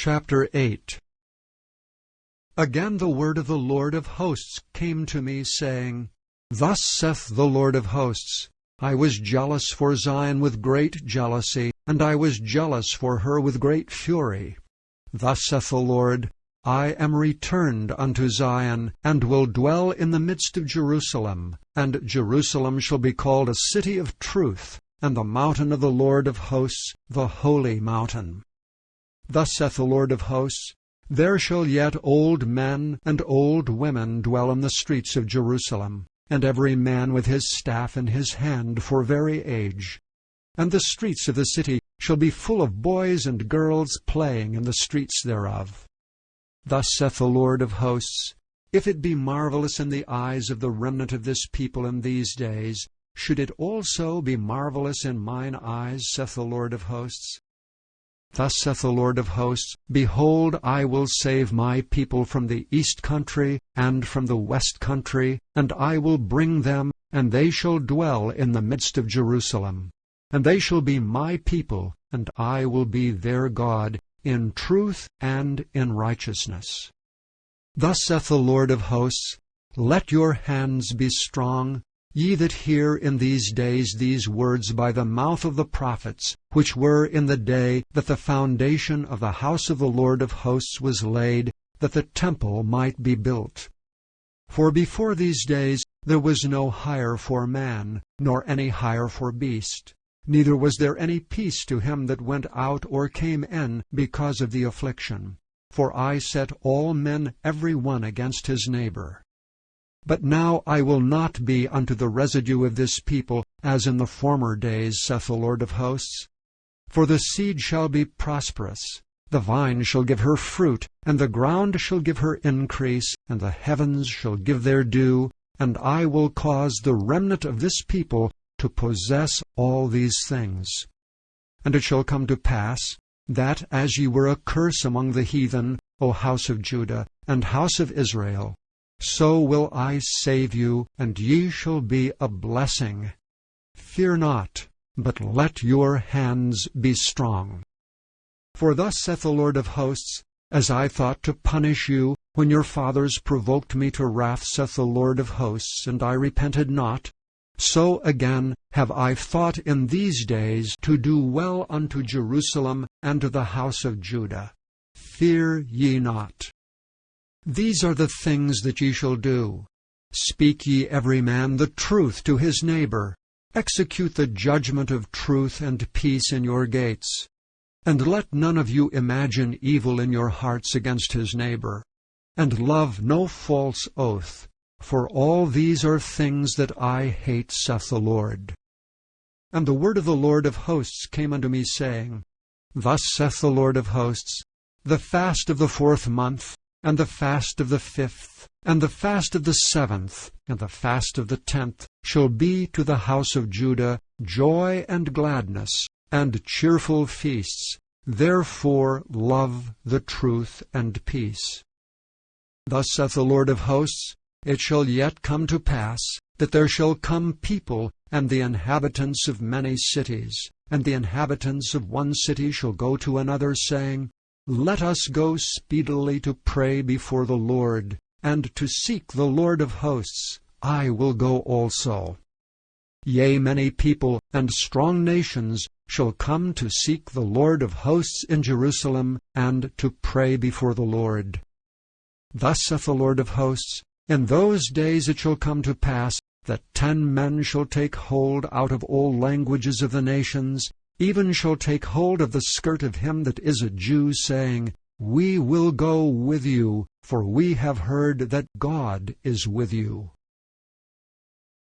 Chapter 8. Again the word of the Lord of hosts came to me, saying, Thus saith the Lord of hosts, I was jealous for Zion with great jealousy, and I was jealous for her with great fury. Thus saith the Lord, I am returned unto Zion, and will dwell in the midst of Jerusalem, and Jerusalem shall be called a city of truth, and the mountain of the Lord of hosts, the holy mountain. Thus saith the Lord of hosts, There shall yet old men and old women dwell in the streets of Jerusalem, and every man with his staff in his hand for very age. And the streets of the city shall be full of boys and girls playing in the streets thereof. Thus saith the Lord of hosts, If it be marvelous in the eyes of the remnant of this people in these days, should it also be marvelous in mine eyes, saith the Lord of hosts? Thus saith the Lord of hosts, Behold, I will save my people from the east country and from the west country, and I will bring them, and they shall dwell in the midst of Jerusalem. And they shall be my people, and I will be their God, in truth and in righteousness. Thus saith the Lord of hosts, Let your hands be strong, ye that hear in these days these words by the mouth of the prophets, which were in the day that the foundation of the house of the Lord of hosts was laid, that the temple might be built. For before these days there was no hire for man, nor any hire for beast, neither was there any peace to him that went out or came in because of the affliction. For I set all men every one against his neighbor. But now I will not be unto the residue of this people, as in the former days, saith the Lord of hosts. For the seed shall be prosperous, the vine shall give her fruit, and the ground shall give her increase, and the heavens shall give their dew, and I will cause the remnant of this people to possess all these things. And it shall come to pass, that as ye were a curse among the heathen, O house of Judah, and house of Israel, so will I save you, and ye shall be a blessing. Fear not, but let your hands be strong. For thus saith the Lord of hosts, As I thought to punish you, when your fathers provoked me to wrath, saith the Lord of hosts, and I repented not, so again have I thought in these days to do well unto Jerusalem and to the house of Judah. Fear ye not. These are the things that ye shall do. Speak ye every man the truth to his neighbor. Execute the judgment of truth and peace in your gates. And let none of you imagine evil in your hearts against his neighbor. And love no false oath, for all these are things that I hate, saith the Lord. And the word of the Lord of hosts came unto me, saying, Thus saith the Lord of hosts, The fast of the 4th month, and the fast of the 5th, and the fast of the 7th, and the fast of the 10th, shall be to the house of Judah joy and gladness, and cheerful feasts. Therefore love the truth and peace. Thus saith the Lord of hosts, It shall yet come to pass, that there shall come people, and the inhabitants of many cities, and the inhabitants of one city shall go to another, saying, Let us go speedily to pray before the Lord, and to seek the Lord of hosts. I will go also. Yea, many people and strong nations shall come to seek the Lord of hosts in Jerusalem, and to pray before the Lord. Thus saith the Lord of hosts, In those days it shall come to pass, that 10 men shall take hold out of all languages of the nations, even shall take hold of the skirt of him that is a Jew, saying, We will go with you, for we have heard that God is with you.